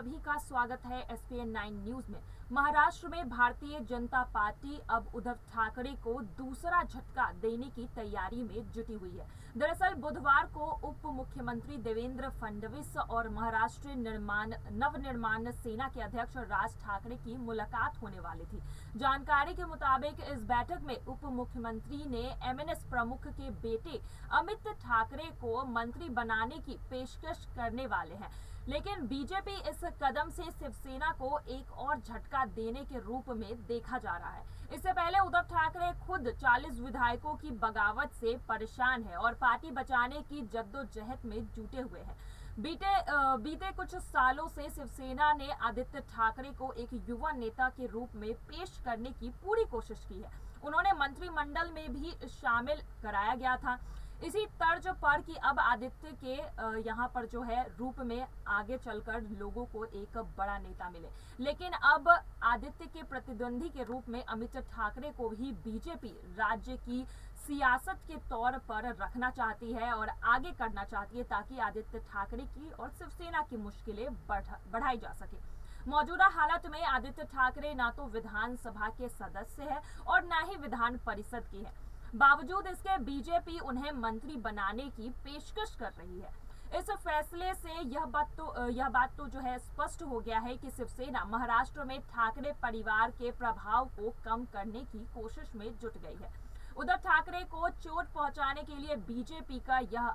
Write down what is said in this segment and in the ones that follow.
सभी का स्वागत है एसपीएन 9 न्यूज में। महाराष्ट्र में भारतीय जनता पार्टी अब उद्धव ठाकरे को दूसरा झटका देने की तैयारी में जुटी हुई है। दरअसल बुधवार को उप मुख्यमंत्री देवेंद्र फडणवीस और महाराष्ट्र नवनिर्माण सेना के अध्यक्ष राज ठाकरे की मुलाकात होने वाली थी। जानकारी के मुताबिक इस बैठक में उप मुख्यमंत्री ने एमएनएस प्रमुख के बेटे अमित ठाकरे को मंत्री बनाने की पेशकश करने वाले हैं, लेकिन बीजेपी इस कदम से शिवसेना को एक और झटका देने के रूप में देखा जा रहा है। इससे पहले उद्धव ठाकरे खुद 40 विधायकों की बगावत से परेशान है और पार्टी बचाने की जद्दोजहद में जुटे हुए हैं। बीते कुछ सालों से शिवसेना ने आदित्य ठाकरे को एक युवा नेता के रूप में पेश करने की पूरी कोशिश की है। उन्होंने मंत्रिमंडल में भी शामिल कराया गया था, इसी तर्ज पर कि अब आदित्य के यहाँ पर जो है रूप में आगे चलकर लोगों को एक बड़ा नेता मिले। लेकिन अब आदित्य के प्रतिद्वंदी के रूप में अमित ठाकरे को भी बीजेपी राज्य की सियासत के तौर पर रखना चाहती है और आगे करना चाहती है, ताकि आदित्य ठाकरे की और शिवसेना की मुश्किलें बढ़ाई जा सके। मौजूदा हालत में आदित्य ठाकरे ना तो विधानसभा के सदस्य है और ना ही विधान परिषद के है। बावजूद इसके बीजेपी उन्हें मंत्री बनाने की पेशकश कर रही है। इस फैसले से यह बात तो जो है स्पष्ट हो गया है कि शिवसेना महाराष्ट्र में ठाकरे परिवार के प्रभाव को कम करने की कोशिश में जुट गई है। उद्धव ठाकरे को चोट पहुंचाने के लिए बीजेपी का यह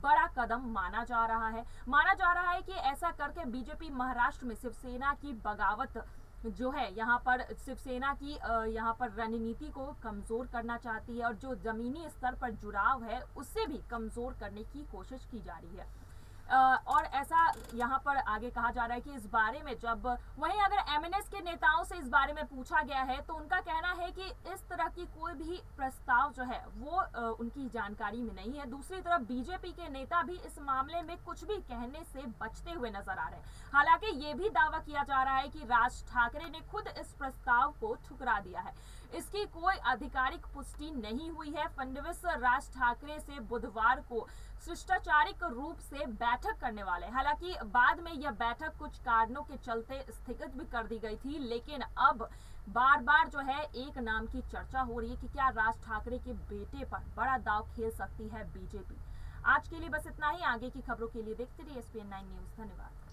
बड़ा कदम माना जा रहा है कि ऐसा करके बीजेपी महाराष्ट्र में शिवसेना की बगावत जो है यहाँ पर शिवसेना की यहाँ पर रणनीति को कमजोर करना चाहती है और जो जमीनी स्तर पर जुड़ाव है उससे भी कमजोर करने की कोशिश की जा रही है। और ऐसा यहाँ पर आगे कहा जा रहा है कि इस बारे में वहीं अगर एमएनएस के नेताओं से इस बारे में पूछा गया है तो उनका कहना है कि इस तरह की कोई भी प्रस्ताव जो है वो उनकी जानकारी में नहीं है। दूसरी तरफ बीजेपी के नेता भी इस मामले में कुछ भी कहने से बचते हुए नजर आ रहे हैं। हालांकि ये भी दावा किया जा रहा है कि राज ठाकरे ने खुद इस प्रस्ताव को ठुकरा दिया है। इसकी कोई आधिकारिक पुष्टि नहीं हुई है। फडणवीस राज ठाकरे से बुधवार को शिष्टाचारिक रूप से बैठक करने वाले। हालांकि बाद में यह बैठक कुछ कारणों के चलते स्थगित भी कर दी गई थी, लेकिन अब बार बार जो है एक नाम की चर्चा हो रही है कि क्या राज ठाकरे के बेटे पर बड़ा दांव खेल सकती है बीजेपी। आज के लिए बस इतना ही। आगे की खबरों के लिए देखते रहिए एसपीएन 9 न्यूज। धन्यवाद।